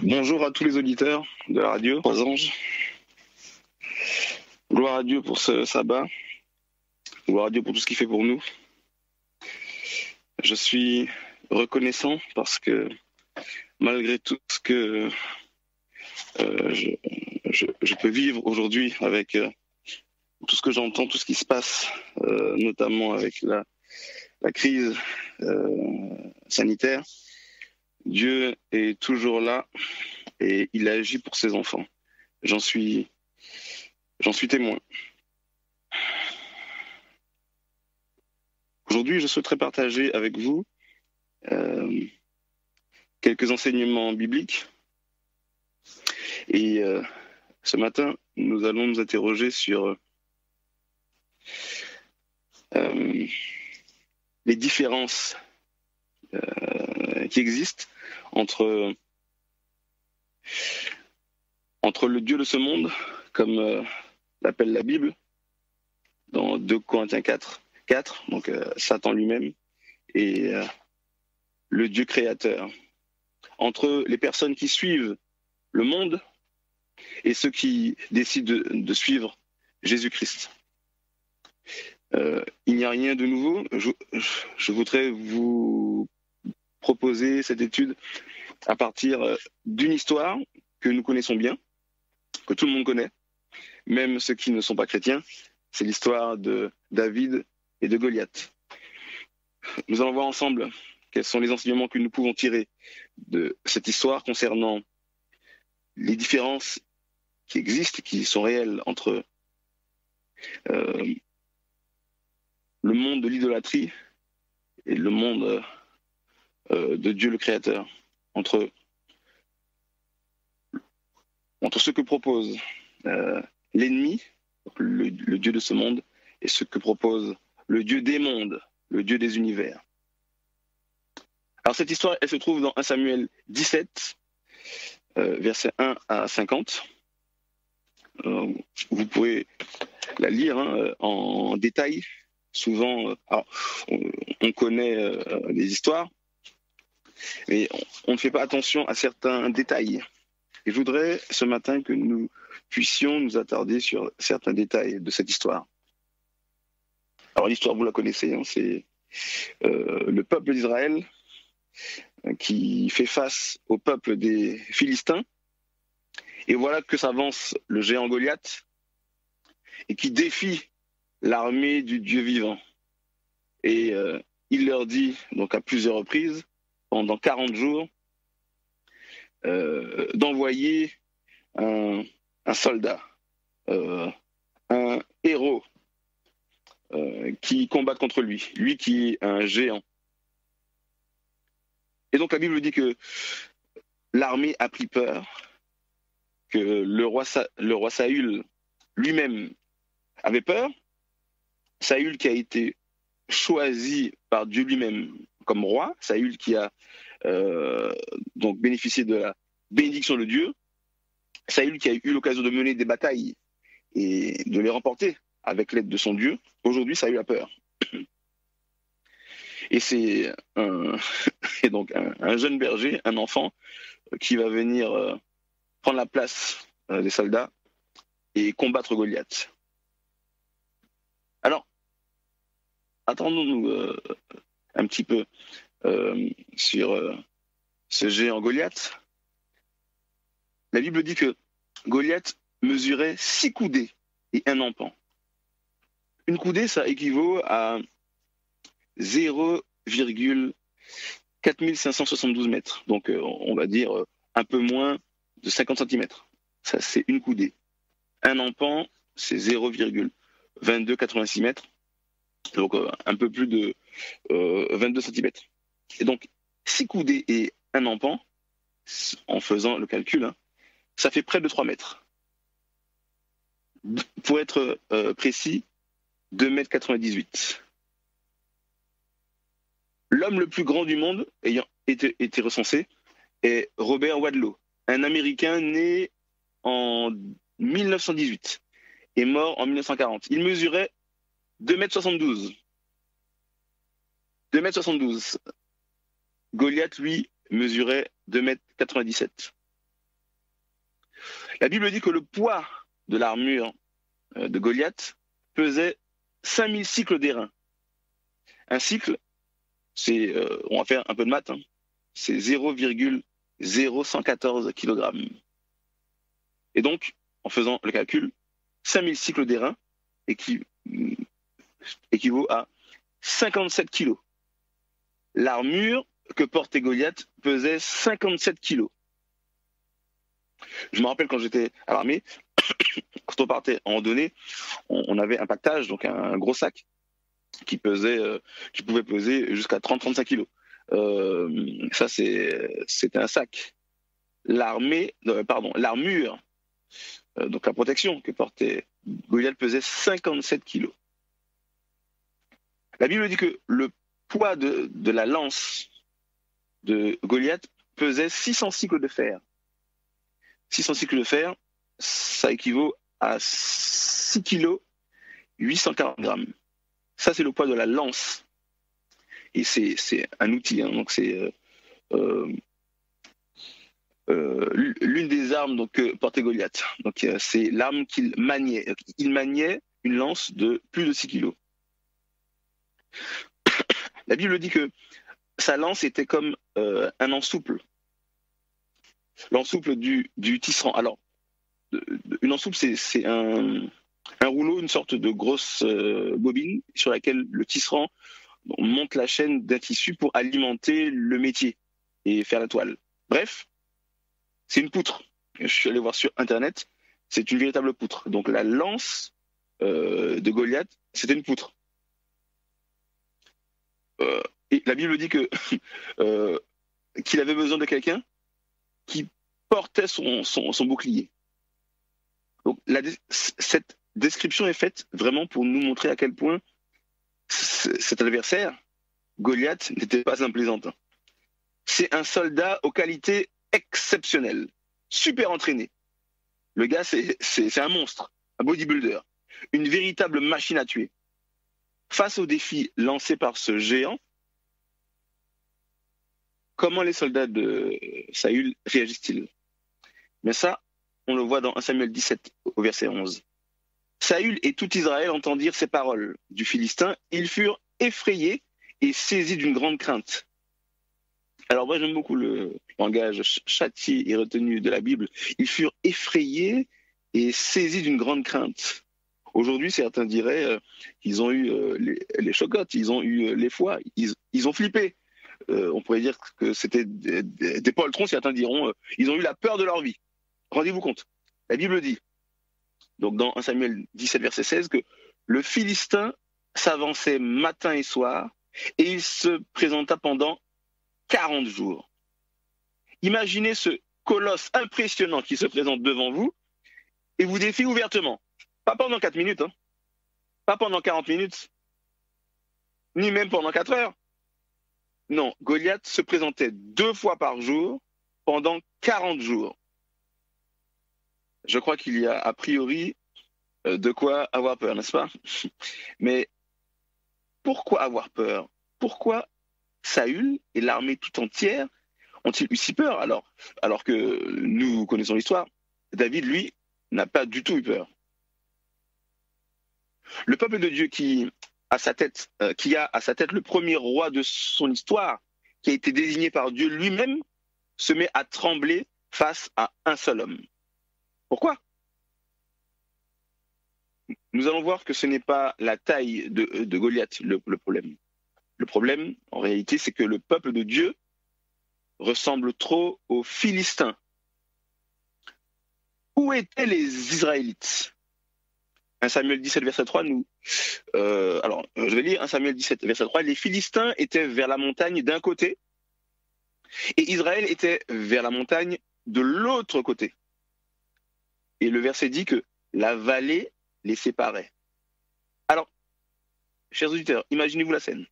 Bonjour à tous les auditeurs de la radio Trois Anges. Gloire à Dieu pour ce sabbat. Gloire à Dieu pour tout ce qu'il fait pour nous. Je suis reconnaissant parce que malgré tout ce que je peux vivre aujourd'hui avec tout ce que j'entends, tout ce qui se passe, notamment avec la crise sanitaire, Dieu est toujours là et il agit pour ses enfants. J'en suis témoin. Aujourd'hui, je souhaiterais partager avec vous quelques enseignements bibliques. Et ce matin, nous allons nous interroger sur les différences qui existent entre le Dieu de ce monde, comme l'appelle la Bible, dans 2 Corinthiens 4, donc Satan lui-même, et le Dieu créateur. Entre les personnes qui suivent le monde et ceux qui décident de suivre Jésus-Christ. Il n'y a rien de nouveau. Je voudrais vous proposer cette étude à partir d'une histoire que nous connaissons bien, que tout le monde connaît, même ceux qui ne sont pas chrétiens. C'est l'histoire de David et de Goliath. Nous allons voir ensemble quels sont les enseignements que nous pouvons tirer de cette histoire concernant les différences qui existent, qui sont réelles entre le monde de l'idolâtrie et le monde de Dieu le Créateur, entre ce que propose l'ennemi, le Dieu de ce monde, et ce que propose le Dieu des mondes, le Dieu des univers. Alors cette histoire, elle se trouve dans 1 Samuel 17, versets 1 à 50. Vous pouvez la lire en détail. Souvent, on connaît les histoires, mais on ne fait pas attention à certains détails. Et je voudrais ce matin que nous puissions nous attarder sur certains détails de cette histoire. Alors l'histoire, vous la connaissez, c'est le peuple d'Israël qui fait face au peuple des Philistins. Et voilà que s'avance le géant Goliath et qui défie l'armée du Dieu vivant. Et il leur dit, donc à plusieurs reprises, pendant 40 jours, d'envoyer un soldat, un héros qui combatte contre lui qui est un géant. Et donc la Bible dit que l'armée a pris peur, que le roi Saül lui-même avait peur. Saül qui a été choisi par Dieu lui-même comme roi, Saül qui a donc bénéficié de la bénédiction de Dieu, Saül qui a eu l'occasion de mener des batailles et de les remporter avec l'aide de son Dieu. Aujourd'hui, Saül a peur. Et c'est donc un jeune berger, un enfant, qui va venir prendre la place des soldats et combattre Goliath. Alors, attendons-nous un petit peu sur ce géant Goliath. La Bible dit que Goliath mesurait 6 coudées et un empan. Une coudée, ça équivaut à 0,4572 mètres. Donc, on va dire un peu moins de 50 cm. Ça, c'est une coudée. Un empan, c'est 0,2286 mètres. Donc, un peu plus de 22 cm. Et donc, 6 coudées et un empan, en faisant le calcul, ça fait près de 3 mètres. Pour être précis, 2,98 m. L'homme le plus grand du monde ayant été recensé est Robert Wadlow, un Américain né en 1918 et mort en 1940. Il mesurait 2,72 m. 2,72 m. Goliath, lui, mesurait 2,97 m. La Bible dit que le poids de l'armure de Goliath pesait 5000 cycles d'airain. Un cycle, c'est, on va faire un peu de maths, hein, c'est 0,0114 kg. Et donc, en faisant le calcul, 5000 cycles d'airain équivaut à 57 kilos. L'armure que portait Goliath pesait 57 kilos. Je me rappelle quand j'étais à l'armée, quand on partait en randonnée, on avait un pactage, donc un gros sac, qui pouvait peser jusqu'à 30-35 kilos. Ça, c'était un sac. L'armure, donc la protection que portait Goliath pesait 57 kilos. La Bible dit que le poids de la lance de Goliath pesait 600 cycles de fer. 600 cycles de fer, ça équivaut à 6 kilos 840 grammes. Ça, c'est le poids de la lance. Et c'est un outil, hein, donc c'est l'une des armes donc, que portait Goliath. Donc c'est l'arme qu'il maniait. Il maniait une lance de plus de 6 kilos. La Bible dit que sa lance était comme un ensouple. L'ensouple du tisserand. Alors, une ensouple, c'est un rouleau, une sorte de grosse bobine sur laquelle le tisserand monte la chaîne d'un tissu pour alimenter le métier et faire la toile. Bref, c'est une poutre. Je suis allé voir sur Internet, c'est une véritable poutre. Donc la lance de Goliath, c'était une poutre. Et la Bible dit que qu'il avait besoin de quelqu'un qui portait son bouclier. Donc cette description est faite vraiment pour nous montrer à quel point cet adversaire, Goliath, n'était pas un plaisantin. C'est un soldat aux qualités exceptionnelles, super entraîné. Le gars, c'est un monstre, un bodybuilder, une véritable machine à tuer. Face au défi lancé par ce géant, comment les soldats de Saül réagissent-ils? Mais ça, on le voit dans 1 Samuel 17, au verset 11. Saül et tout Israël entendirent ces paroles du Philistin. Ils furent effrayés et saisis d'une grande crainte. Alors moi, j'aime beaucoup le langage châtié et retenu de la Bible. Ils furent effrayés et saisis d'une grande crainte. Aujourd'hui, certains diraient qu'ils ont eu les chocottes, ils ont eu les foies, ils ont flippé. On pourrait dire que c'était des poltrons, certains diront ils ont eu la peur de leur vie. Rendez-vous compte, la Bible dit, donc dans 1 Samuel 17, verset 16, que le Philistin s'avançait matin et soir et il se présenta pendant 40 jours. Imaginez ce colosse impressionnant qui se présente devant vous et vous défie ouvertement. Pas pendant 4 minutes, hein. Pas pendant 40 minutes, ni même pendant 4 heures. Non, Goliath se présentait 2 fois par jour pendant 40 jours. Je crois qu'il y a a priori de quoi avoir peur, n'est-ce pas? Mais pourquoi avoir peur? Pourquoi Saül et l'armée tout entière ont-ils eu si peur alors que nous connaissons l'histoire? David, lui, n'a pas du tout eu peur. Le peuple de Dieu qui a à sa tête le premier roi de son histoire, qui a été désigné par Dieu lui-même, se met à trembler face à un seul homme. Pourquoi? Nous allons voir que ce n'est pas la taille de Goliath le problème. Le problème, en réalité, c'est que le peuple de Dieu ressemble trop aux Philistins. Où étaient les Israélites? 1 Samuel 17, verset 3, je vais lire 1 Samuel 17, verset 3. Les Philistins étaient vers la montagne d'un côté et Israël était vers la montagne de l'autre côté. Et le verset dit que la vallée les séparait. Alors, chers auditeurs, imaginez-vous la scène.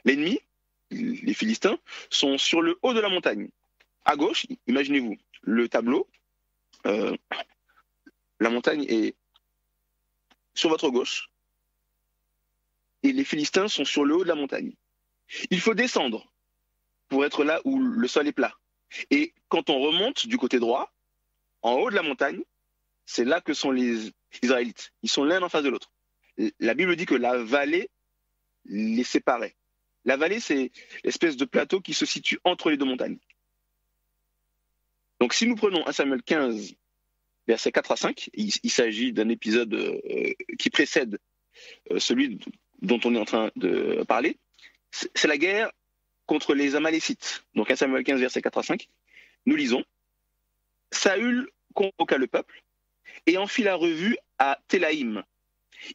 L'ennemi, les Philistins, sont sur le haut de la montagne. À gauche, imaginez-vous le tableau. La montagne est sur votre gauche et les Philistins sont sur le haut de la montagne. Il faut descendre pour être là où le sol est plat. Et quand on remonte du côté droit, en haut de la montagne, c'est là que sont les Israélites. Ils sont l'un en face de l'autre. La Bible dit que la vallée les séparait. La vallée, c'est l'espèce de plateau qui se situe entre les deux montagnes. Donc si nous prenons 1 Samuel 15, versets 4 à 5, il s'agit d'un épisode qui précède celui dont on est en train de parler, c'est la guerre contre les Amalécites. Donc 1 Samuel 15, versets 4 à 5, nous lisons « Saül convoqua le peuple et en fit la revue à Télaïm.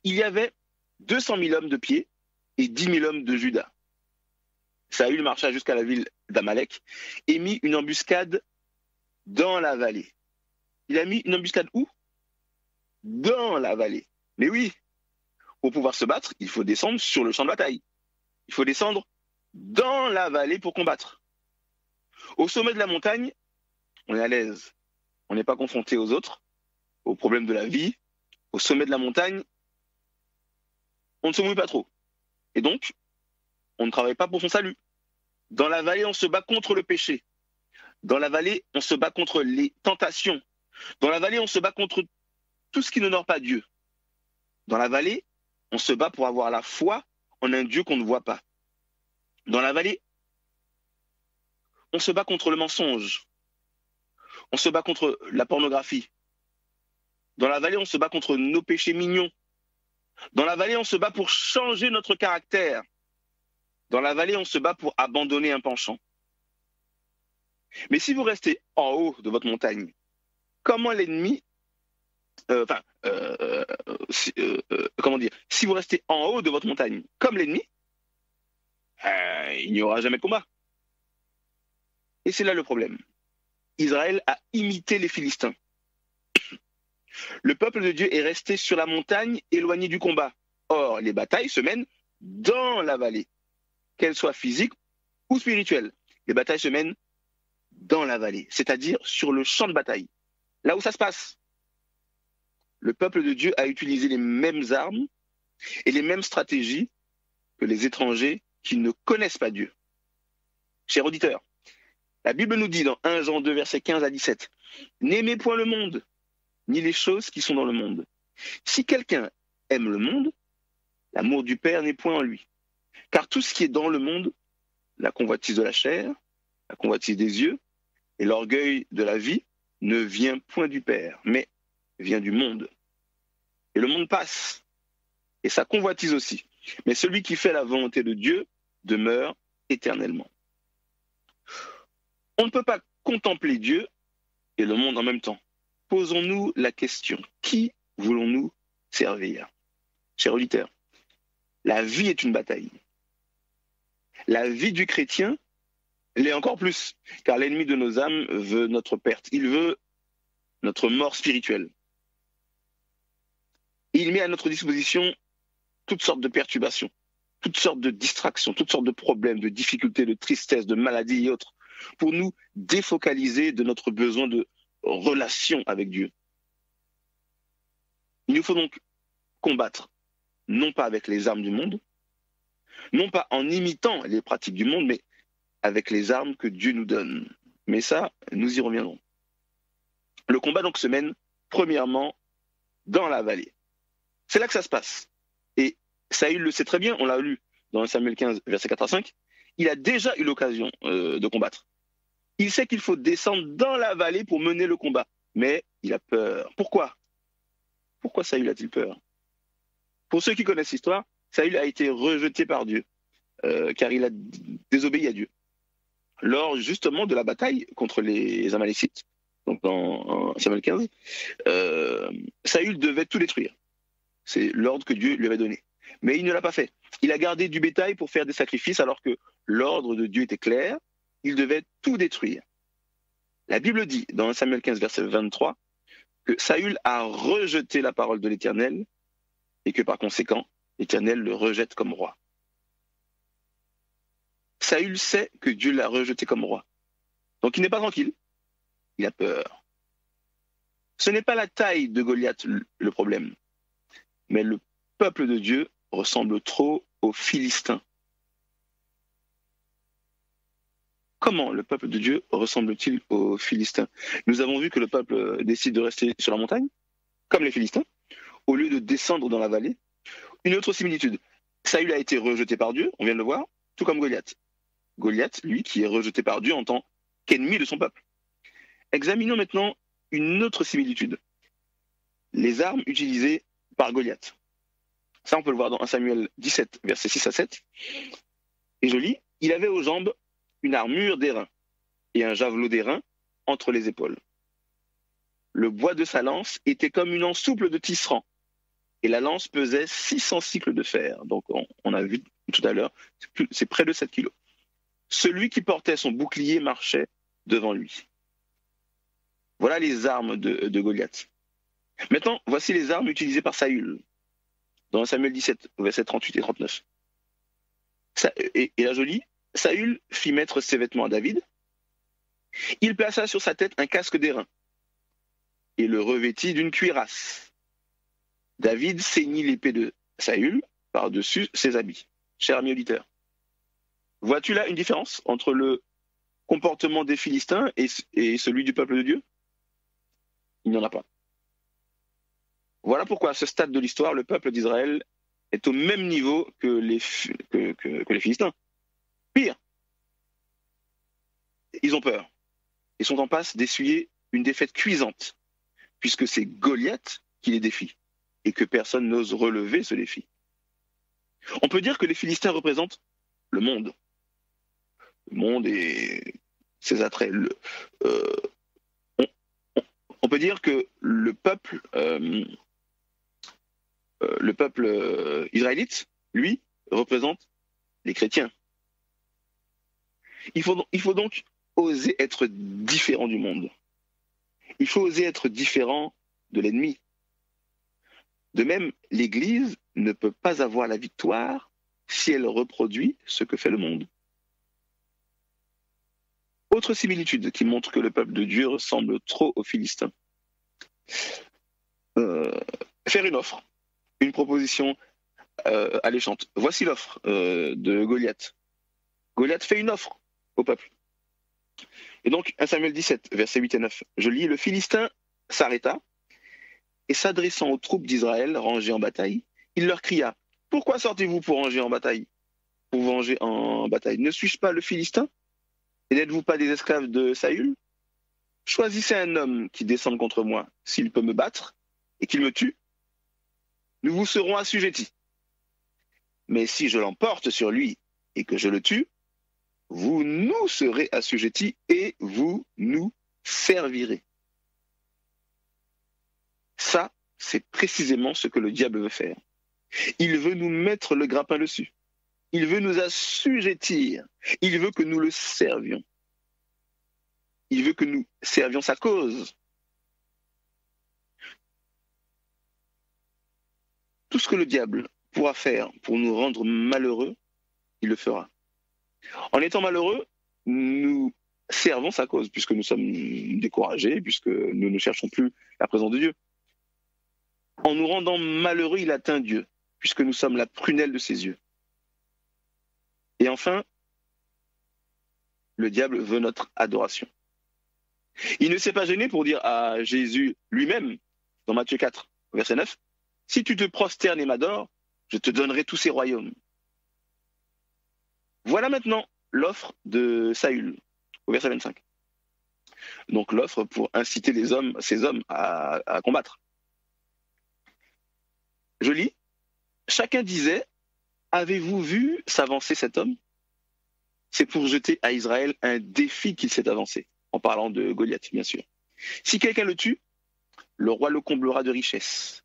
Il y avait 200 000 hommes de pied et 10 000 hommes de Juda. Saül marcha jusqu'à la ville d'Amalek et mit une embuscade dans la vallée. » Il a mis une embuscade où? Dans la vallée. Mais oui, pour pouvoir se battre, il faut descendre sur le champ de bataille. Il faut descendre dans la vallée pour combattre. Au sommet de la montagne, on est à l'aise. On n'est pas confronté aux autres, aux problèmes de la vie. Au sommet de la montagne, on ne se mouille pas trop. Et donc, on ne travaille pas pour son salut. Dans la vallée, on se bat contre le péché. Dans la vallée, on se bat contre les tentations. Dans la vallée, on se bat contre tout ce qui n'honore pas Dieu. Dans la vallée, on se bat pour avoir la foi en un Dieu qu'on ne voit pas. Dans la vallée, on se bat contre le mensonge. On se bat contre la pornographie. Dans la vallée, on se bat contre nos péchés mignons. Dans la vallée, on se bat pour changer notre caractère. Dans la vallée, on se bat pour abandonner un penchant. Mais si vous restez en haut de votre montagne, comment l'ennemi, si vous restez en haut de votre montagne comme l'ennemi, il n'y aura jamais de combat. Et c'est là le problème. Israël a imité les Philistins. Le peuple de Dieu est resté sur la montagne, éloigné du combat. Or, les batailles se mènent dans la vallée, qu'elles soient physiques ou spirituelles. Les batailles se mènent dans la vallée, c'est-à-dire sur le champ de bataille, là où ça se passe. Le peuple de Dieu a utilisé les mêmes armes et les mêmes stratégies que les étrangers qui ne connaissent pas Dieu. Chers auditeurs, la Bible nous dit dans 1 Jean 2, versets 15 à 17, « N'aimez point le monde, ni les choses qui sont dans le monde. Si quelqu'un aime le monde, l'amour du Père n'est point en lui. Car tout ce qui est dans le monde, la convoitise de la chair, la convoitise des yeux et l'orgueil de la vie, ne vient point du Père, mais vient du monde. Et le monde passe, et sa convoitise aussi. Mais celui qui fait la volonté de Dieu demeure éternellement. » On ne peut pas contempler Dieu et le monde en même temps. Posons-nous la question, qui voulons-nous servir? Chers auditeurs, la vie est une bataille. La vie du chrétien l'est encore plus, car l'ennemi de nos âmes veut notre perte. Il veut notre mort spirituelle. Il met à notre disposition toutes sortes de perturbations, toutes sortes de distractions, toutes sortes de problèmes, de difficultés, de tristesse, de maladies et autres, pour nous défocaliser de notre besoin de relation avec Dieu. Il nous faut donc combattre, non pas avec les armes du monde, non pas en imitant les pratiques du monde, mais avec les armes que Dieu nous donne. Mais ça, nous y reviendrons. Le combat donc se mène premièrement dans la vallée. C'est là que ça se passe. Et Saül le sait très bien, on l'a lu dans 1 Samuel 15, versets 4 à 5, il a déjà eu l'occasion de combattre. Il sait qu'il faut descendre dans la vallée pour mener le combat, mais il a peur. Pourquoi? Pourquoi Saül a-t-il peur? Pour ceux qui connaissent l'histoire, Saül a été rejeté par Dieu, car il a désobéi à Dieu. Lors justement de la bataille contre les Amalécites, donc dans Samuel 15, Saül devait tout détruire. C'est l'ordre que Dieu lui avait donné. Mais il ne l'a pas fait. Il a gardé du bétail pour faire des sacrifices alors que l'ordre de Dieu était clair. Il devait tout détruire. La Bible dit, dans 1 Samuel 15, verset 23, que Saül a rejeté la parole de l'Éternel et que par conséquent, l'Éternel le rejette comme roi. Saül sait que Dieu l'a rejeté comme roi. Donc il n'est pas tranquille, il a peur. Ce n'est pas la taille de Goliath le problème, mais le peuple de Dieu ressemble trop aux Philistins. comment le peuple de Dieu ressemble-t-il aux Philistins? Nous avons vu que le peuple décide de rester sur la montagne, comme les Philistins, au lieu de descendre dans la vallée. Une autre similitude, Saül a été rejeté par Dieu, on vient de le voir, tout comme Goliath. Goliath, lui, qui est rejeté par Dieu en tant qu'ennemi de son peuple. Examinons maintenant une autre similitude, les armes utilisées par Goliath. Ça, on peut le voir dans 1 Samuel 17, versets 6 à 7. Et je lis, il avait aux jambes une armure d'airain et un javelot d'airain entre les épaules. Le bois de sa lance était comme une ensouple de tisserand, et la lance pesait 600 cycles de fer. Donc, on a vu tout à l'heure, c'est près de 7 kilos. Celui qui portait son bouclier marchait devant lui. Voilà les armes de Goliath. Maintenant, voici les armes utilisées par Saül, dans Samuel 17, versets 38 et 39. Et là, je lis, Saül fit mettre ses vêtements à David. Il plaça sur sa tête un casque d'airain et le revêtit d'une cuirasse. David ceignit l'épée de Saül par-dessus ses habits. Cher ami auditeur, vois-tu là une différence entre le comportement des Philistins et celui du peuple de Dieu? Il n'y en a pas. Voilà pourquoi à ce stade de l'histoire, le peuple d'Israël est au même niveau que les Philistins. Pire, ils ont peur et sont en passe d'essuyer une défaite cuisante, puisque c'est Goliath qui les défie et que personne n'ose relever ce défi. On peut dire que les Philistins représentent le monde. Le monde et ses attraits. On peut dire que le peuple israélite, lui, représente les chrétiens. Il faut donc oser être différent du monde. Il faut oser être différent de l'ennemi. De même, l'Église ne peut pas avoir la victoire si elle reproduit ce que fait le monde. Autre similitude qui montre que le peuple de Dieu ressemble trop aux Philistins. Faire une offre, une proposition alléchante. Voici l'offre de Goliath. Goliath fait une offre au peuple. Et donc, 1 Samuel 17, versets 8 et 9, je lis, le Philistin s'arrêta et s'adressant aux troupes d'Israël rangées en bataille, il leur cria, pourquoi sortez-vous pour ranger en bataille? Pour venger en bataille. Ne suis-je pas le Philistin? Et n'êtes-vous pas des esclaves de Saül? Choisissez un homme qui descende contre moi, s'il peut me battre et qu'il me tue, nous vous serons assujettis. Mais si je l'emporte sur lui et que je le tue, vous nous serez assujettis et vous nous servirez. Ça, c'est précisément ce que le diable veut faire. Il veut nous mettre le grappin dessus. Il veut nous assujettir. Il veut que nous le servions. Il veut que nous servions sa cause. Tout ce que le diable pourra faire pour nous rendre malheureux, il le fera. En étant malheureux, nous servons sa cause, puisque nous sommes découragés, puisque nous ne cherchons plus la présence de Dieu. En nous rendant malheureux, il atteint Dieu, puisque nous sommes la prunelle de ses yeux. Et enfin, le diable veut notre adoration. Il ne s'est pas gêné pour dire à Jésus lui-même, dans Matthieu 4, verset 9, « Si tu te prosternes et m'adores, je te donnerai tous ces royaumes. » Voilà maintenant l'offre de Saül, au verset 25. Donc l'offre pour inciter ces hommes à combattre. Je lis, chacun disait, avez-vous vu s'avancer cet homme? C'est pour jeter à Israël un défi qu'il s'est avancé, en parlant de Goliath, bien sûr. Si quelqu'un le tue, le roi le comblera de richesses.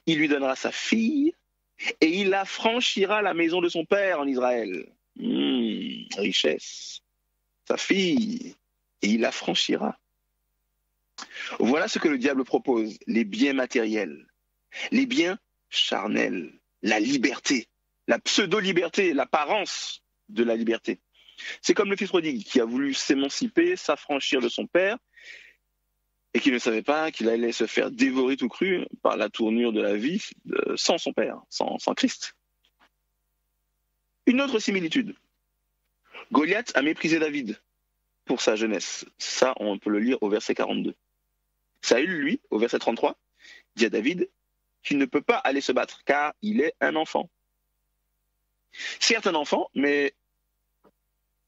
Il lui donnera sa fille et il affranchira la maison de son père en Israël. Richesse. Sa fille et il l'affranchira. Voilà ce que le diable propose, les biens matériels, les biens charnels, la liberté, la pseudo-liberté, l'apparence de la liberté. C'est comme le fils prodigue qui a voulu s'émanciper, s'affranchir de son père et qui ne savait pas qu'il allait se faire dévorer tout cru par la tournure de la vie sans son père, sans Christ. Une autre similitude. Goliath a méprisé David pour sa jeunesse. Ça, on peut le lire au verset 42. Saül, lui, au verset 33, dit à David qu'il ne peut pas aller se battre, car il est un enfant. Certes un enfant, mais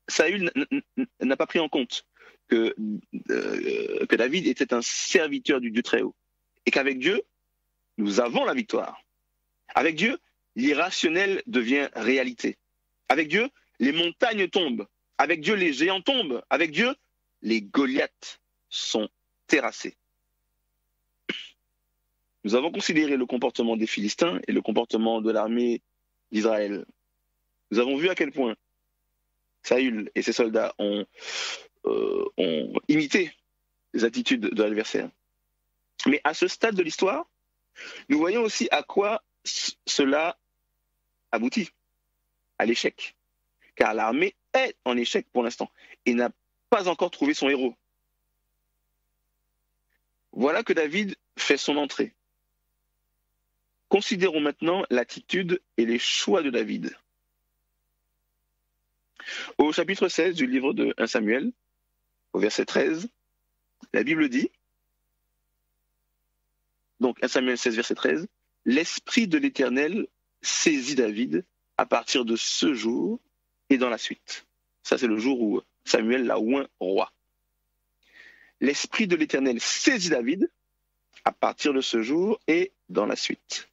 Saül n'a pas pris en compte que David était un serviteur du Dieu très haut, et qu'avec Dieu, nous avons la victoire. Avec Dieu, l'irrationnel devient réalité. Avec Dieu, les montagnes tombent. Avec Dieu, les géants tombent. Avec Dieu, les Goliaths sont terrassés. Nous avons considéré le comportement des Philistins et le comportement de l'armée d'Israël. Nous avons vu à quel point Saül et ses soldats ont imité les attitudes de l'adversaire. Mais à ce stade de l'histoire, nous voyons aussi à quoi cela aboutit, à l'échec. Car l'armée est en échec pour l'instant et n'a pas encore trouvé son héros. Voilà que David fait son entrée. Considérons maintenant l'attitude et les choix de David. Au chapitre 16 du livre de 1 Samuel, au verset 13, la Bible dit, donc 1 Samuel 16, verset 13, « L'Esprit de l'Éternel saisit David à partir de ce jour et dans la suite. » Ça, c'est le jour où Samuel l'a oint roi. L'Esprit de l'Éternel saisit David à partir de ce jour et dans la suite.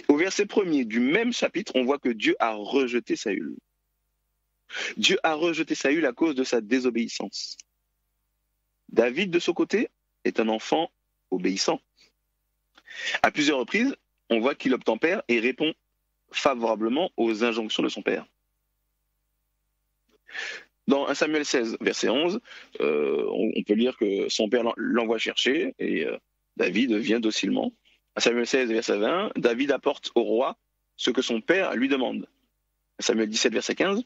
Au verset 1er du même chapitre, on voit que Dieu a rejeté Saül. Dieu a rejeté Saül à cause de sa désobéissance. David, de son côté, est un enfant obéissant. À plusieurs reprises, on voit qu'il obtempère et répond favorablement aux injonctions de son père. Dans 1 Samuel 16, verset 11, on peut lire que son père l'envoie chercher et David vient docilement. À Samuel 16, verset 20, David apporte au roi ce que son père lui demande. À Samuel 17, verset 15,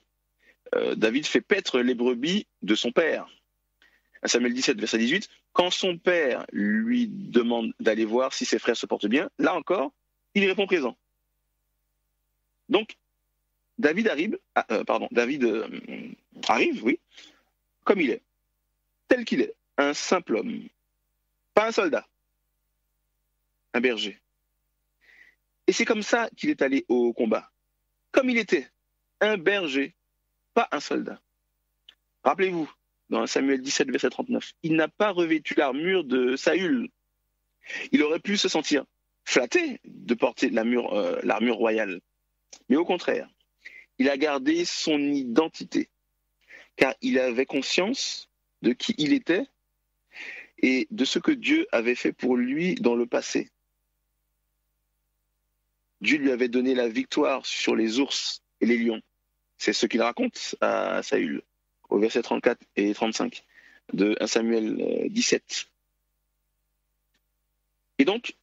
David fait paître les brebis de son père. À Samuel 17, verset 18, quand son père lui demande d'aller voir si ses frères se portent bien, là encore, il répond présent. Donc, David arrive, oui, comme il est, tel qu'il est, un simple homme, pas un soldat, un berger. Et c'est comme ça qu'il est allé au combat, comme il était, un berger, pas un soldat. Rappelez-vous, dans Samuel 17, verset 39, il n'a pas revêtu l'armure de Saül. Il aurait pu se sentir flatté de porter l'armure royale. Mais au contraire, il a gardé son identité, car il avait conscience de qui il était et de ce que Dieu avait fait pour lui dans le passé. Dieu lui avait donné la victoire sur les ours et les lions. C'est ce qu'il raconte à Saül, au verset 34 et 35 de 1 Samuel 17. Et donc,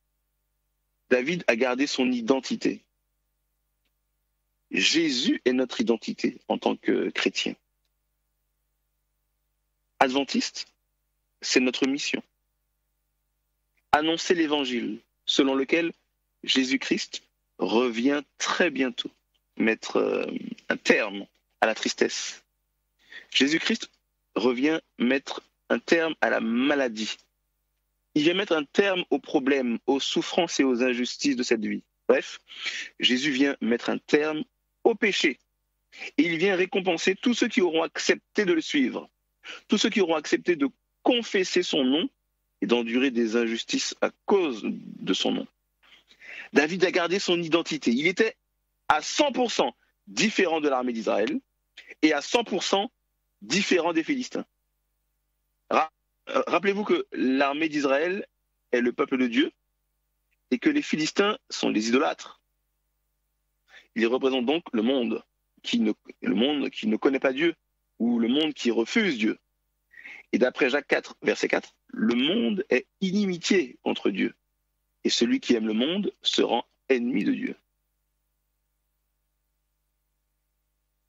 David a gardé son identité. Jésus est notre identité en tant que chrétien. Adventiste, c'est notre mission. Annoncer l'évangile selon lequel Jésus-Christ revient très bientôt, mettre un terme à la tristesse. Jésus-Christ revient mettre un terme à la maladie. Il vient mettre un terme aux problèmes, aux souffrances et aux injustices de cette vie. Bref, Jésus vient mettre un terme au péché. Et il vient récompenser tous ceux qui auront accepté de le suivre, tous ceux qui auront accepté de confesser son nom et d'endurer des injustices à cause de son nom. David a gardé son identité. Il était à 100% différent de l'armée d'Israël et à 100% différent des Philistins. Rappelez-vous que l'armée d'Israël est le peuple de Dieu et que les Philistins sont les idolâtres. Ils représentent donc le monde qui ne connaît pas Dieu ou le monde qui refuse Dieu. Et d'après Jacques 4, verset 4, le monde est inimitié contre Dieu. Et celui qui aime le monde se rend ennemi de Dieu.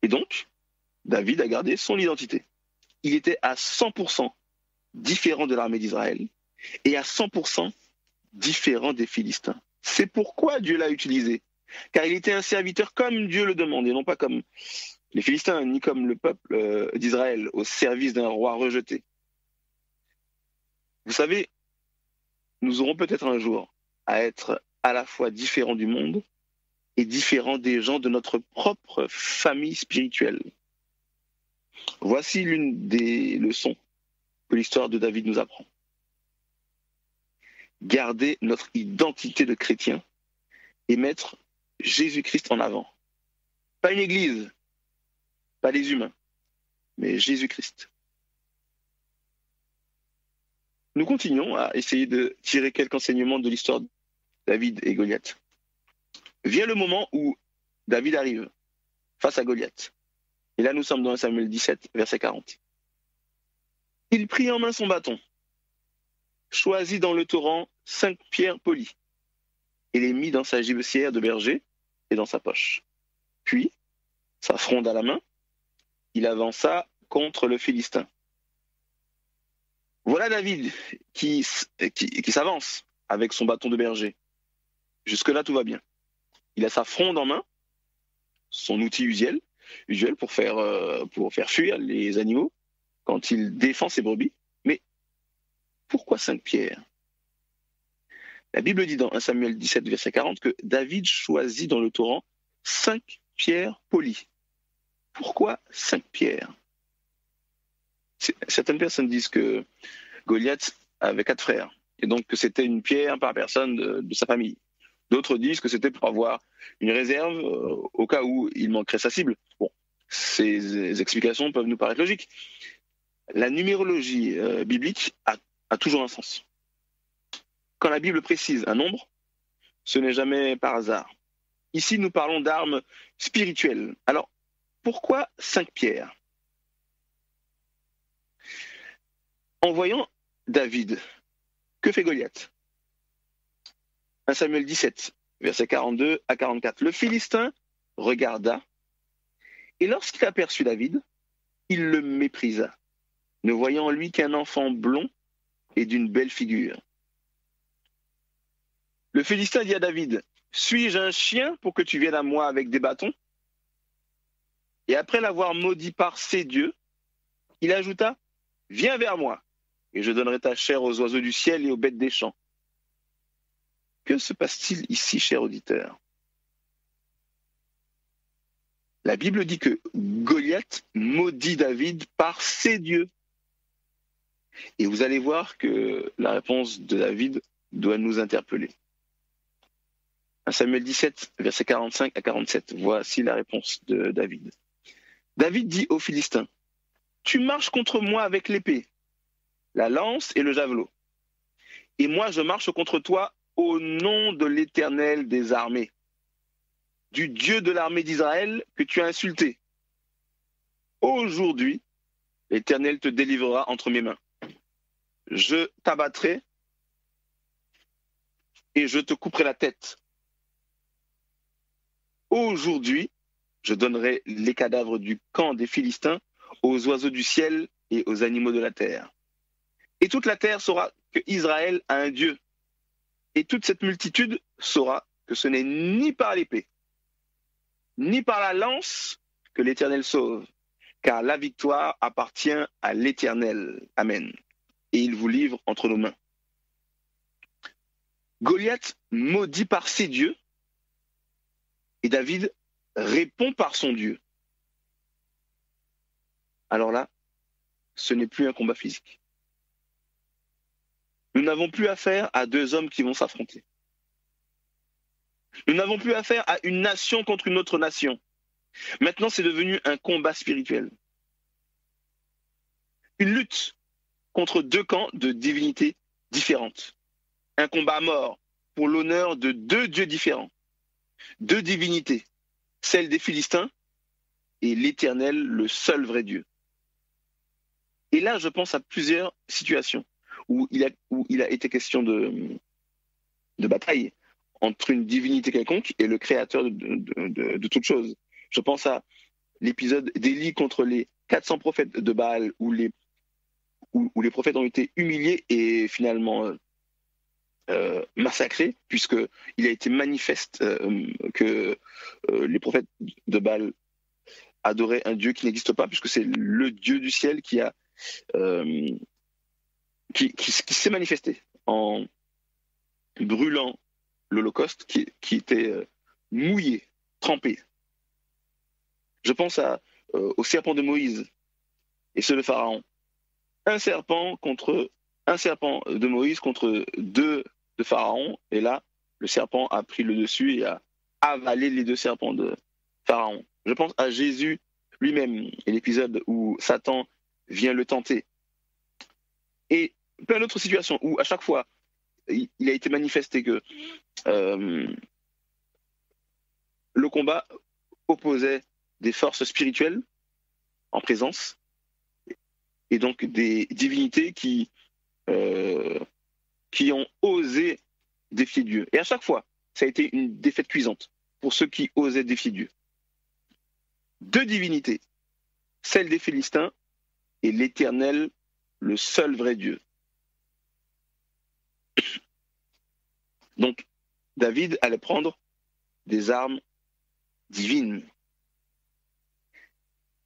Et donc, David a gardé son identité. Il était à 100% différent de l'armée d'Israël et à 100% différent des Philistins. C'est pourquoi Dieu l'a utilisé. Car il était un serviteur comme Dieu le demande et non pas comme les Philistins, ni comme le peuple d'Israël au service d'un roi rejeté. Vous savez, nous aurons peut-être un jour à être à la fois différents du monde et différents des gens de notre propre famille spirituelle. Voici l'une des leçons que l'histoire de David nous apprend. Garder notre identité de chrétien et mettre Jésus-Christ en avant. Pas une église, pas les humains, mais Jésus-Christ. Nous continuons à essayer de tirer quelques enseignements de l'histoire de David et Goliath. Vient le moment où David arrive face à Goliath. Et là, nous sommes dans 1 Samuel 17, verset 40. Il prit en main son bâton, choisit dans le torrent 5 pierres polies, et les mit dans sa gibecière de berger et dans sa poche. Puis, sa fronde à la main, il avança contre le Philistin. Voilà David qui s'avance avec son bâton de berger. Jusque-là, tout va bien. Il a sa fronde en main, son outil usuel pour faire fuir les animaux quand il défend ses brebis. Mais pourquoi 5 pierres? La Bible dit dans 1 Samuel 17, verset 40, que David choisit dans le torrent 5 pierres polies. Pourquoi 5 pierres? Certaines personnes disent que Goliath avait 4 frères, et donc que c'était une pierre par personne de sa famille. D'autres disent que c'était pour avoir une réserve au cas où il manquerait sa cible. Bon, ces explications peuvent nous paraître logiques. La numérologie biblique a toujours un sens. Quand la Bible précise un nombre, ce n'est jamais par hasard. Ici, nous parlons d'armes spirituelles. Alors, pourquoi 5 pierres? En voyant David, que fait Goliath? 1 Samuel 17, versets 42 à 44. Le Philistin regarda, et lorsqu'il aperçut David, il le méprisa, ne voyant en lui qu'un enfant blond et d'une belle figure. Le Philistin dit à David, « Suis-je un chien pour que tu viennes à moi avec des bâtons ?» Et après l'avoir maudit par ses dieux, il ajouta, « Viens vers moi, et je donnerai ta chair aux oiseaux du ciel et aux bêtes des champs. » Que se passe-t-il ici, cher auditeur? La Bible dit que Goliath maudit David par ses dieux. Et vous allez voir que la réponse de David doit nous interpeller. 1 Samuel 17, versets 45 à 47. Voici la réponse de David. David dit aux Philistins, « Tu marches contre moi avec l'épée, la lance et le javelot. Et moi, je marche contre toi au nom de l'Éternel des armées, du Dieu de l'armée d'Israël que tu as insulté. Aujourd'hui, l'Éternel te délivrera entre mes mains. Je t'abattrai et je te couperai la tête. Aujourd'hui, je donnerai les cadavres du camp des Philistins aux oiseaux du ciel et aux animaux de la terre. Et toute la terre saura que Israël a un Dieu. Et toute cette multitude saura que ce n'est ni par l'épée, ni par la lance que l'Éternel sauve, car la victoire appartient à l'Éternel. Amen. Et il vous livre entre nos mains. Goliath maudit par ses dieux, et David répond par son Dieu. Alors là, ce n'est plus un combat physique. Nous n'avons plus affaire à 2 hommes qui vont s'affronter. Nous n'avons plus affaire à une nation contre une autre nation. Maintenant, c'est devenu un combat spirituel. Une lutte contre 2 camps de divinités différentes. Un combat à mort pour l'honneur de 2 dieux différents. 2 divinités, celle des Philistins et l'Éternel, le seul vrai Dieu. Et là, je pense à plusieurs situations où il a été question de bataille entre une divinité quelconque et le créateur de toutes choses. Je pense à l'épisode d'Élie contre les 400 prophètes de Baal, où les prophètes ont été humiliés et finalement massacrés, puisqu'il a été manifeste que les prophètes de Baal adorait un Dieu qui n'existe pas, puisque c'est le Dieu du ciel qui s'est manifesté en brûlant l'Holocauste qui était mouillé, trempé. Je pense au serpent de Moïse et ceux de Pharaon. Un serpent de Moïse contre deux de Pharaon, et là, le serpent a pris le dessus et a avalé les deux serpents de Pharaon. Je pense à Jésus lui-même et l'épisode où Satan vient le tenter. Et plein d'autres situations où à chaque fois, il a été manifesté que le combat opposait des forces spirituelles en présence et donc des divinités qui ont osé défier Dieu. Et à chaque fois, ça a été une défaite cuisante pour ceux qui osaient défier Dieu. Deux divinités, celle des Philistins et l'Éternel, le seul vrai Dieu. Donc, David allait prendre des armes divines.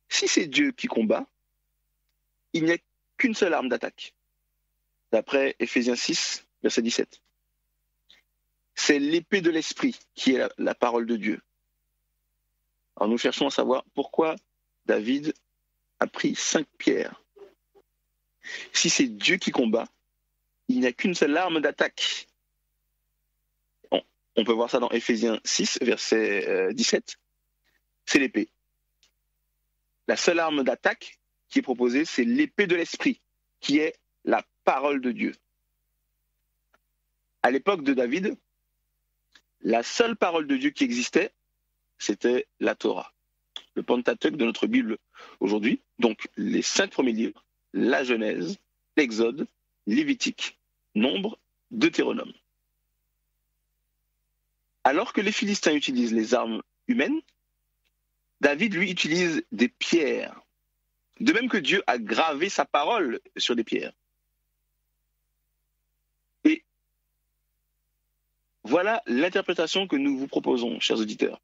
Si c'est Dieu qui combat, il n'y a qu'une seule arme d'attaque. D'après Éphésiens 6, verset 17. C'est l'épée de l'esprit qui est la parole de Dieu. Alors nous cherchons à savoir pourquoi David a pris 5 pierres. Si c'est Dieu qui combat, il n'y a qu'une seule arme d'attaque. On peut voir ça dans Éphésiens 6, verset 17. C'est l'épée. La seule arme d'attaque qui est proposée, c'est l'épée de l'esprit, qui est la parole de Dieu. À l'époque de David, la seule parole de Dieu qui existait, c'était la Torah, le Pentateuque de notre Bible aujourd'hui. Donc les 5 premiers livres, la Genèse, l'Exode, Lévitique, Nombre, Deutéronome. Alors que les Philistins utilisent les armes humaines, David, lui, utilise des pierres. De même que Dieu a gravé sa parole sur des pierres. Et voilà l'interprétation que nous vous proposons, chers auditeurs.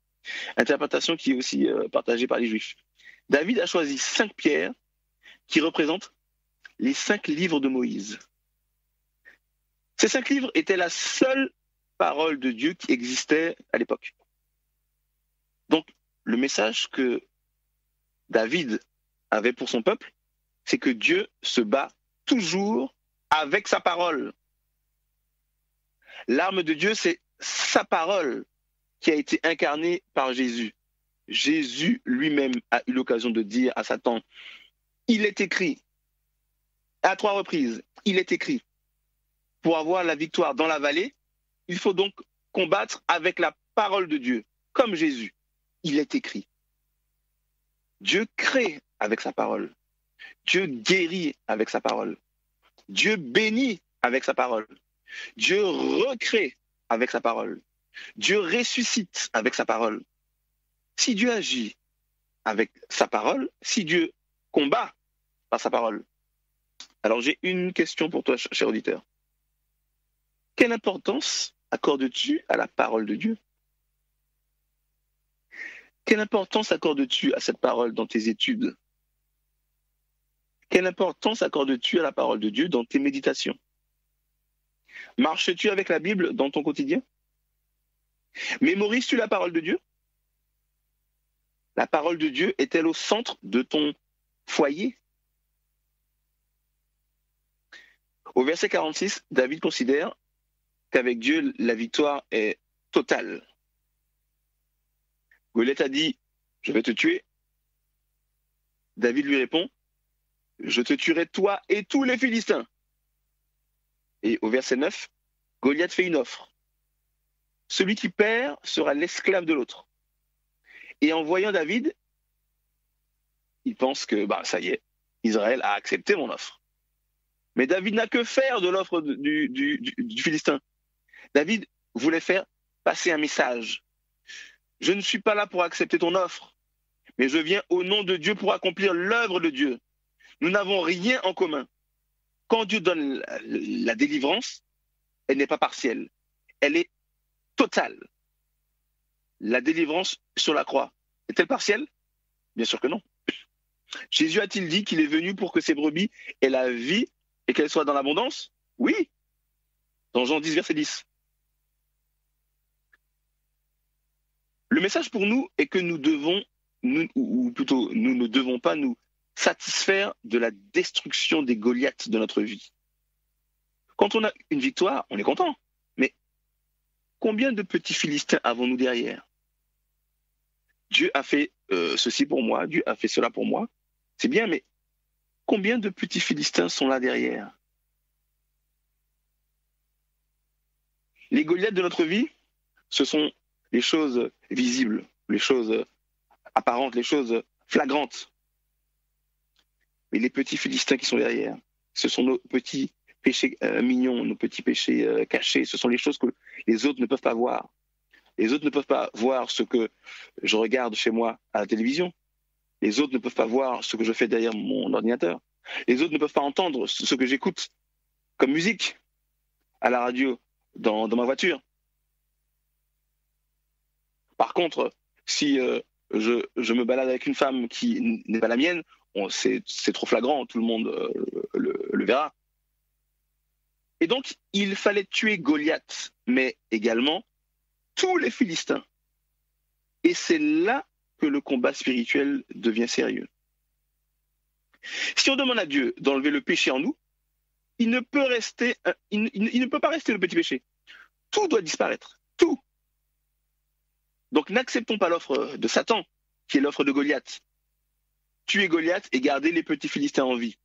Interprétation qui est aussi partagée par les Juifs. David a choisi 5 pierres qui représentent les 5 livres de Moïse. Ces 5 livres étaient la seule parole de Dieu qui existait à l'époque. Donc, le message que David avait pour son peuple, c'est que Dieu se bat toujours avec sa parole. L'arme de Dieu, c'est sa parole qui a été incarnée par Jésus. Jésus lui-même a eu l'occasion de dire à Satan, il est écrit, à 3 reprises, il est écrit, pour avoir la victoire dans la vallée, il faut donc combattre avec la parole de Dieu, comme Jésus. Il est écrit. Dieu crée avec sa parole. Dieu guérit avec sa parole. Dieu bénit avec sa parole. Dieu recrée avec sa parole. Dieu ressuscite avec sa parole. Si Dieu agit avec sa parole, si Dieu combat par sa parole, alors j'ai une question pour toi, cher auditeur. Quelle importance accordes-tu à la parole de Dieu? Quelle importance accordes-tu à cette parole dans tes études? Quelle importance accordes-tu à la parole de Dieu dans tes méditations? Marches-tu avec la Bible dans ton quotidien? Mémorises-tu la parole de Dieu? La parole de Dieu est-elle au centre de ton foyer? Au verset 46, David considère qu'avec Dieu, la victoire est totale. Goliath a dit, je vais te tuer. David lui répond, je te tuerai toi et tous les Philistins. Et au verset 9, Goliath fait une offre. Celui qui perd sera l'esclave de l'autre. Et en voyant David, il pense que ça y est, Israël a accepté mon offre. Mais David n'a que faire de l'offre du Philistin. David voulait faire passer un message. Je ne suis pas là pour accepter ton offre, mais je viens au nom de Dieu pour accomplir l'œuvre de Dieu. Nous n'avons rien en commun. Quand Dieu donne la délivrance, elle n'est pas partielle, elle est totale. La délivrance sur la croix est-elle partielle? Bien sûr que non. Jésus a-t-il dit qu'il est venu pour que ses brebis aient la vie et qu'elles soient dans l'abondance? Oui, dans Jean 10, verset 10. Le message pour nous est que nous devons, ou plutôt, nous ne devons pas nous satisfaire de la destruction des Goliaths de notre vie. Quand on a une victoire, on est content. Mais combien de petits Philistins avons-nous derrière? Dieu a fait ceci pour moi, Dieu a fait cela pour moi. C'est bien, mais combien de petits Philistins sont là derrière? Les Goliaths de notre vie, ce sont les choses visibles, les choses apparentes, les choses flagrantes. Mais les petits Philistins qui sont derrière, ce sont nos petits péchés mignons, nos petits péchés cachés. Ce sont les choses que les autres ne peuvent pas voir. Les autres ne peuvent pas voir ce que je regarde chez moi à la télévision. Les autres ne peuvent pas voir ce que je fais derrière mon ordinateur. Les autres ne peuvent pas entendre ce que j'écoute comme musique à la radio, dans ma voiture. Par contre, si je me balade avec une femme qui n'est pas la mienne, c'est trop flagrant, tout le monde le verra. Et donc, il fallait tuer Goliath, mais également tous les Philistins. Et c'est là que le combat spirituel devient sérieux. Si on demande à Dieu d'enlever le péché en nous, il ne peut pas rester le petit péché. Tout doit disparaître. Tout. Donc n'acceptons pas l'offre de Satan, qui est l'offre de Goliath. Tuer Goliath et garder les petits Philistins en vie.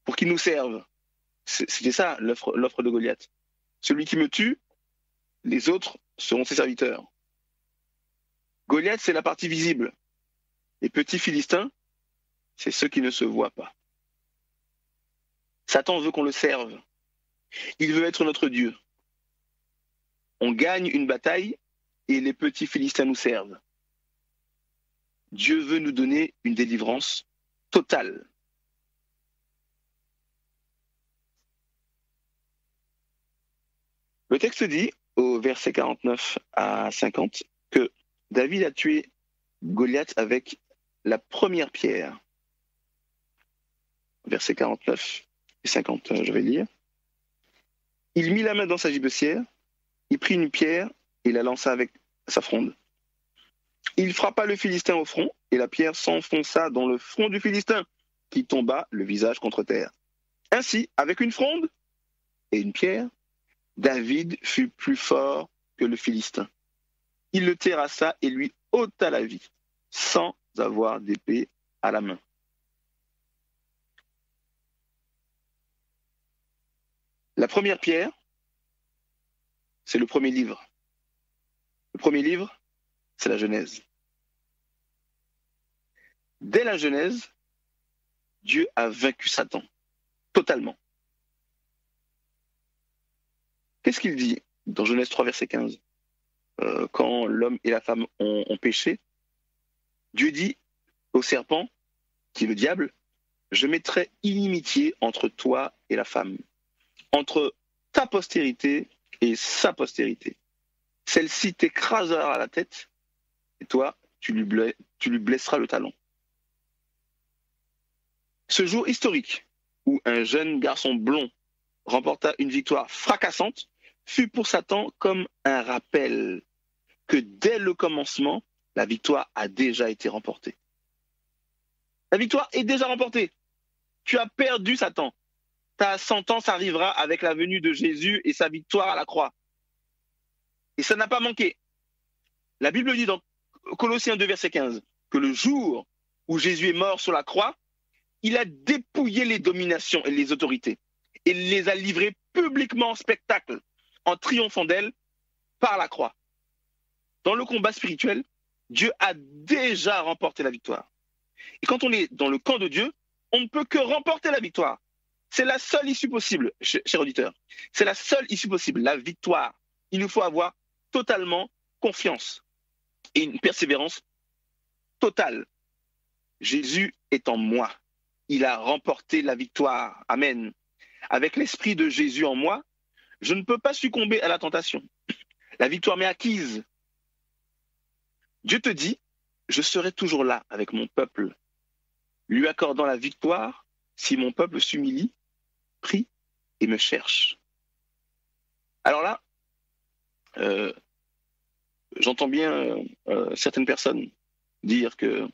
Pour qu'ils nous servent. C'était ça l'offre de Goliath. Celui qui me tue, les autres seront ses serviteurs. Goliath, c'est la partie visible. Les petits Philistins, c'est ceux qui ne se voient pas. Satan veut qu'on le serve. Il veut être notre Dieu. On gagne une bataille et les petits Philistins nous servent. Dieu veut nous donner une délivrance totale. Le texte dit, au verset 49 à 50, que David a tué Goliath avec la première pierre. Verset 49 et 50, je vais lire. Il mit la main dans sa gibecière, il prit une pierre et la lança avec sa fronde. Il frappa le Philistin au front et la pierre s'enfonça dans le front du Philistin, qui tomba le visage contre terre. Ainsi, avec une fronde et une pierre, David fut plus fort que le Philistin. Il le terrassa et lui ôta la vie, sans avoir d'épée à la main. La première pierre, c'est le premier livre. Le premier livre, c'est la Genèse. Dès la Genèse, Dieu a vaincu Satan, totalement. Qu'est-ce qu'il dit dans Genèse 3, verset 15 ? Quand l'homme et la femme ont péché, Dieu dit au serpent, qui est le diable, « Je mettrai inimitié entre toi et la femme, entre ta postérité et sa postérité. Celle-ci t'écrasera à la tête, et toi, tu lui blesseras le talon. » Ce jour historique, où un jeune garçon blond remporta une victoire fracassante, fut pour Satan comme un rappel que dès le commencement, la victoire a déjà été remportée. La victoire est déjà remportée. Tu as perdu, Satan. Ta sentence arrivera avec la venue de Jésus et sa victoire à la croix. Et ça n'a pas manqué. La Bible dit dans Colossiens 2, verset 15, que le jour où Jésus est mort sur la croix, il a dépouillé les dominations et les autorités et les a livrées publiquement en spectacle, en triomphant d'elles par la croix. Dans le combat spirituel, Dieu a déjà remporté la victoire. Et quand on est dans le camp de Dieu, on ne peut que remporter la victoire. C'est la seule issue possible, cher auditeur. C'est la seule issue possible, la victoire. Il nous faut avoir totalement confiance et une persévérance totale. Jésus est en moi. Il a remporté la victoire. Amen. Avec l'esprit de Jésus en moi, je ne peux pas succomber à la tentation. La victoire m'est acquise. Dieu te dit je serai toujours là avec mon peuple, lui accordant la victoire si mon peuple s'humilie, prie et me cherche. Alors là, euh, j'entends bien certaines personnes dire que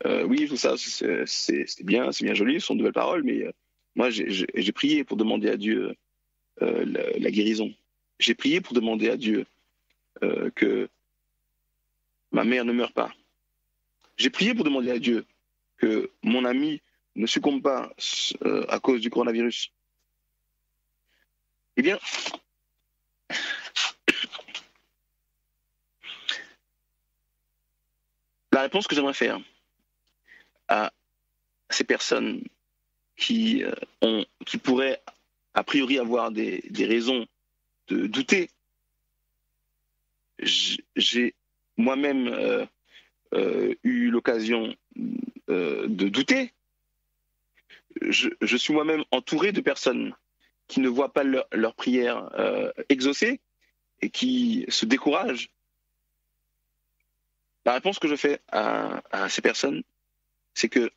oui, tout ça, c'est bien joli, ce sont de belles paroles, mais moi, j'ai prié pour demander à Dieu la guérison. J'ai prié pour demander à Dieu que ma mère ne meure pas. J'ai prié pour demander à Dieu que mon ami ne succombe pas à cause du coronavirus. Eh bien, la réponse que j'aimerais faire à ces personnes qui pourraient a priori avoir des raisons de douter, j'ai moi-même eu l'occasion de douter. Je suis moi-même entouré de personnes qui ne voient pas leur prière exaucée et qui se découragent. La réponse que je fais à ces personnes, c'est que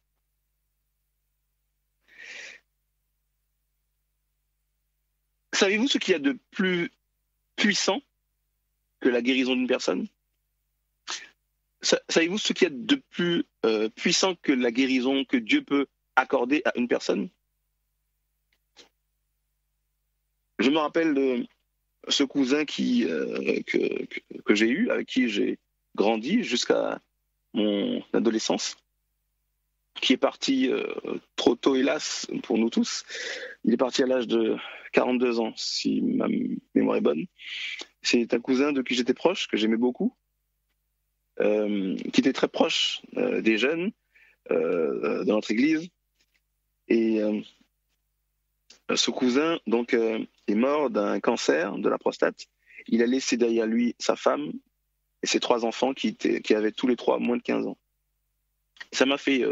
savez-vous ce qu'il y a de plus puissant que la guérison d'une personne? Savez-vous ce qu'il y a de plus puissant que la guérison que Dieu peut accorder à une personne? Je me rappelle de ce cousin que j'ai eu, avec qui j'ai grandi jusqu'à mon adolescence, qui est parti trop tôt, hélas, pour nous tous. Il est parti à l'âge de 42 ans, si ma mémoire est bonne. C'est un cousin de qui j'étais proche, que j'aimais beaucoup, qui était très proche des jeunes de notre église. Et ce cousin donc est mort d'un cancer de la prostate. Il a laissé derrière lui sa femme et ses 3 enfants qui avaient tous les 3 moins de 15 ans. Ça m'a fait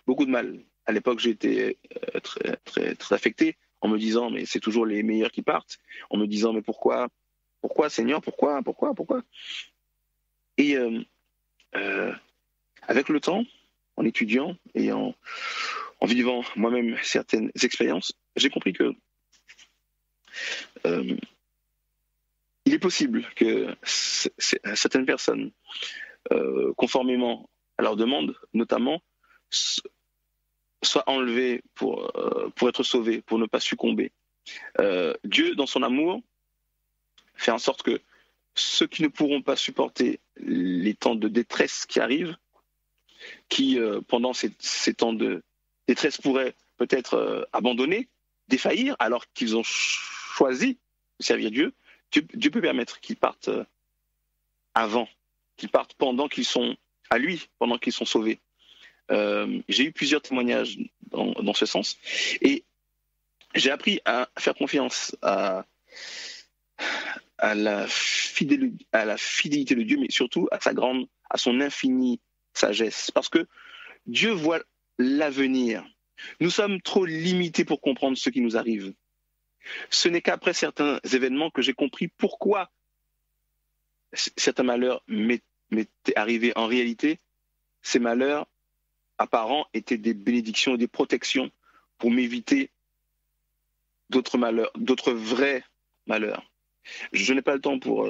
beaucoup de mal. À l'époque, j'ai été très affecté en me disant mais c'est toujours les meilleurs qui partent, en me disant mais pourquoi Seigneur, pourquoi? Et avec le temps, en étudiant et en vivant moi-même certaines expériences, j'ai compris que il est possible que certaines personnes, conformément à leur demande, notamment, soient enlevées pour être sauvées, pour ne pas succomber. Dieu, dans son amour, fait en sorte que ceux qui ne pourront pas supporter les temps de détresse qui arrivent, qui, pendant ces temps de détresse, pourraient peut-être abandonner, défaillir, alors qu'ils ont choisi de servir Dieu, Dieu peut permettre qu'ils partent avant, qu'ils partent pendant qu'ils sont à lui, pendant qu'ils sont sauvés. J'ai eu plusieurs témoignages dans ce sens. Et j'ai appris à faire confiance à la fidélité de Dieu, mais surtout à son infinie sagesse. Parce que Dieu voit l'avenir. Nous sommes trop limités pour comprendre ce qui nous arrive. Ce n'est qu'après certains événements que j'ai compris pourquoi certains malheurs m'étaient arrivés. En réalité, ces malheurs apparents étaient des bénédictions et des protections pour m'éviter d'autres malheurs, d'autres vrais malheurs. Je n'ai pas le temps pour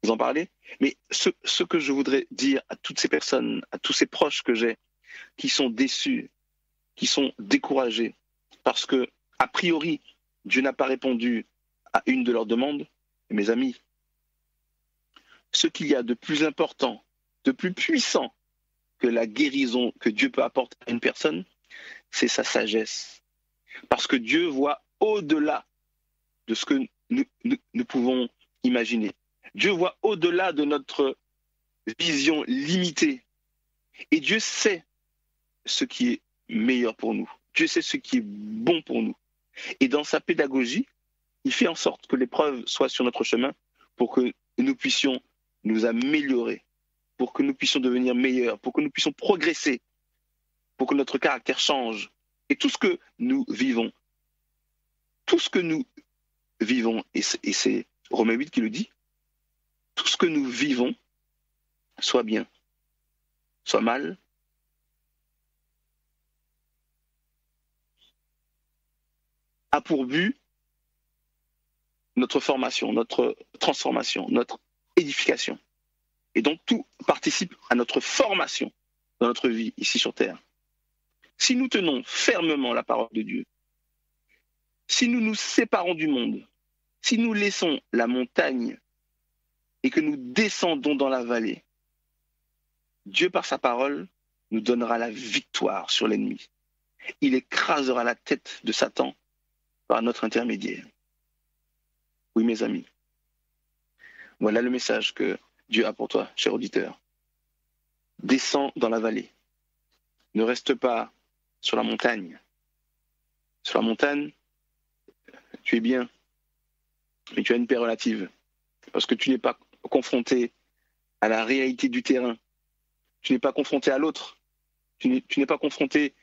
vous en parler, mais ce que je voudrais dire à toutes ces personnes, à tous ces proches que j'ai, qui sont déçus, qui sont découragés, parce que, a priori, Dieu n'a pas répondu à une de leurs demandes, mes amis, ce qu'il y a de plus important, de plus puissant que la guérison que Dieu peut apporter à une personne, c'est sa sagesse. Parce que Dieu voit au-delà de ce que nous pouvons imaginer. Dieu voit au-delà de notre vision limitée. Et Dieu sait ce qui est meilleur pour nous. Dieu sait ce qui est bon pour nous. Et dans sa pédagogie, il fait en sorte que l'épreuve soit sur notre chemin pour que nous puissions nous améliorer, pour que nous puissions devenir meilleurs, pour que nous puissions progresser, pour que notre caractère change. Et tout ce que nous vivons, et c'est Romains 8 qui le dit, tout ce que nous vivons soit bien. soit mal, a pour but notre formation, notre transformation, notre édification. Et donc tout participe à notre formation dans notre vie ici sur Terre. Si nous tenons fermement la parole de Dieu, si nous nous séparons du monde, si nous laissons la montagne et que nous descendons dans la vallée, Dieu par sa parole nous donnera la victoire sur l'ennemi. Il écrasera la tête de Satan par notre intermédiaire. Oui, mes amis, voilà le message que Dieu a pour toi, cher auditeur. Descends dans la vallée. Ne reste pas sur la montagne. Sur la montagne, tu es bien, mais tu as une paix relative. Parce que tu n'es pas confronté à la réalité du terrain. Tu n'es pas confronté à l'autre. Tu n'es pas confronté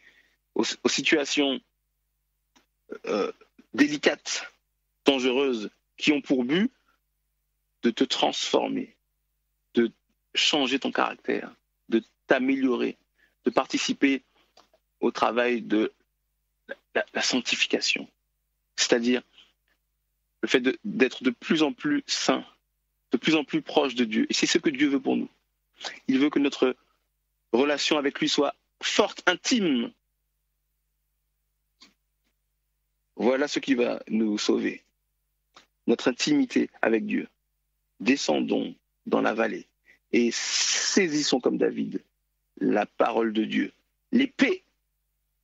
aux situations délicates, dangereuses, qui ont pour but de te transformer, de changer ton caractère, de t'améliorer, de participer au travail de la sanctification. C'est-à-dire le fait d'être de plus en plus saint, de plus en plus proche de Dieu. Et c'est ce que Dieu veut pour nous. Il veut que notre relation avec lui soit forte, intime. Voilà ce qui va nous sauver. Notre intimité avec Dieu. Descendons dans la vallée et saisissons comme David la parole de Dieu. L'épée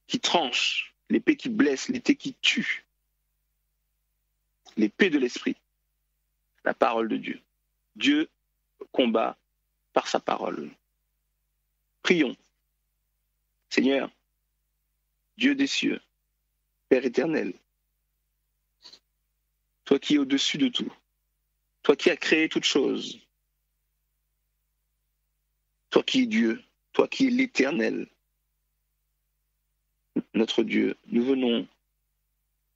qui tranche, l'épée qui blesse, l'épée qui tue. L'épée de l'esprit, la parole de Dieu. Dieu combat par sa parole. Prions. Seigneur, Dieu des cieux, Père éternel, toi qui es au-dessus de tout, toi qui as créé toutes choses, toi qui es Dieu, toi qui es l'éternel, notre Dieu, nous venons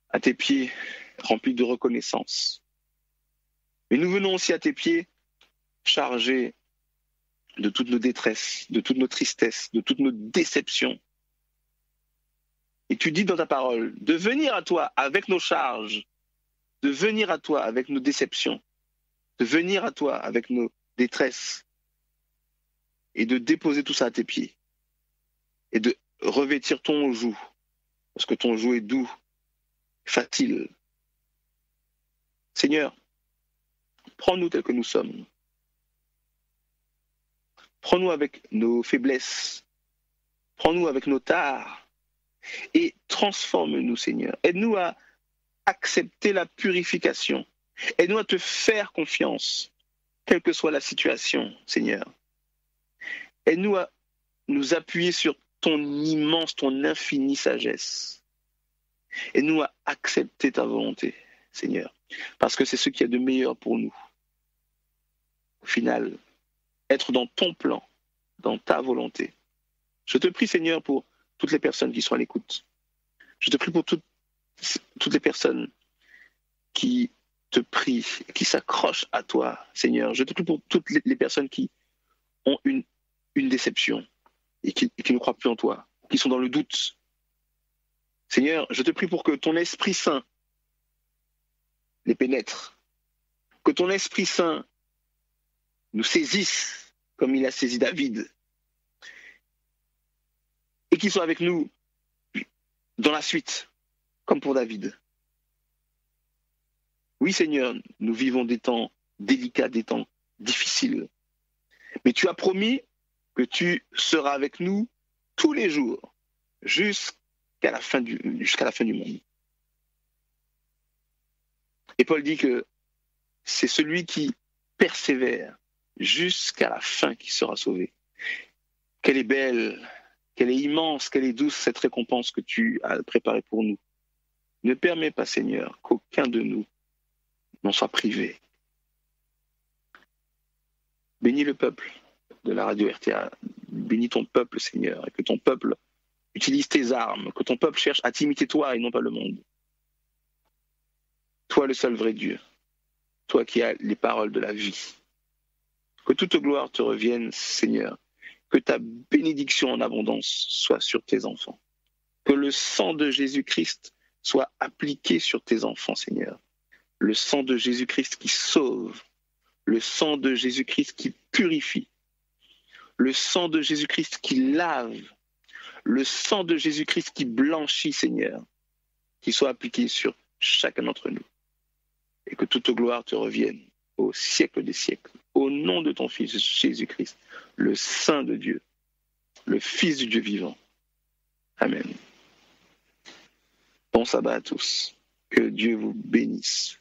à tes pieds remplis de reconnaissance. Mais nous venons aussi à tes pieds chargés de toutes nos détresses, de toutes nos tristesses, de toutes nos déceptions. Et tu dis dans ta parole de venir à toi avec nos charges, de venir à toi avec nos déceptions, de venir à toi avec nos détresses et de déposer tout ça à tes pieds et de revêtir ton joug, parce que ton joug est doux, facile. Seigneur, prends-nous tels que nous sommes. Prends-nous avec nos faiblesses, prends-nous avec nos tares et transforme-nous, Seigneur. Aide-nous à accepter la purification. Aide-nous à te faire confiance, quelle que soit la situation, Seigneur. Aide-nous à nous appuyer sur ton immense, ton infinie sagesse. Aide-nous à accepter ta volonté, Seigneur, parce que c'est ce qu'il y a de meilleur pour nous. Au final, être dans ton plan, dans ta volonté. Je te prie, Seigneur, pour toutes les personnes qui sont à l'écoute. Je te prie pour toutes les personnes qui te prient, qui s'accrochent à toi, Seigneur. Je te prie pour toutes les personnes qui ont une déception et qui ne croient plus en toi, qui sont dans le doute. Seigneur, je te prie pour que ton Esprit Saint les pénètre, que ton Esprit Saint nous saisisse comme il a saisi David et qu'il soit avec nous dans la suite, comme pour David. Oui, Seigneur, nous vivons des temps délicats, des temps difficiles, mais tu as promis que tu seras avec nous tous les jours jusqu'à la fin du monde. Et Paul dit que c'est celui qui persévère jusqu'à la fin qui sera sauvé. Quelle est belle, quelle est immense, quelle est douce cette récompense que tu as préparée pour nous. Ne permets pas, Seigneur, qu'aucun de nous n'en soit privé. Bénis le peuple de la radio RTA. Bénis ton peuple, Seigneur, et que ton peuple utilise tes armes, que ton peuple cherche à t'imiter toi et non pas le monde. Toi, le seul vrai Dieu. Toi qui as les paroles de la vie. Que toute gloire te revienne, Seigneur, Que ta bénédiction en abondance soit sur tes enfants. Que le sang de Jésus-Christ soit appliqué sur tes enfants, Seigneur. Le sang de Jésus-Christ qui sauve. Le sang de Jésus-Christ qui purifie. Le sang de Jésus-Christ qui lave. Le sang de Jésus-Christ qui blanchit, Seigneur. Qui soit appliqué sur chacun d'entre nous. Et que toute gloire te revienne au siècle des siècles. Au nom de ton Fils Jésus-Christ, le Saint de Dieu, le Fils du Dieu vivant. Amen. Bon sabbat à tous. Que Dieu vous bénisse.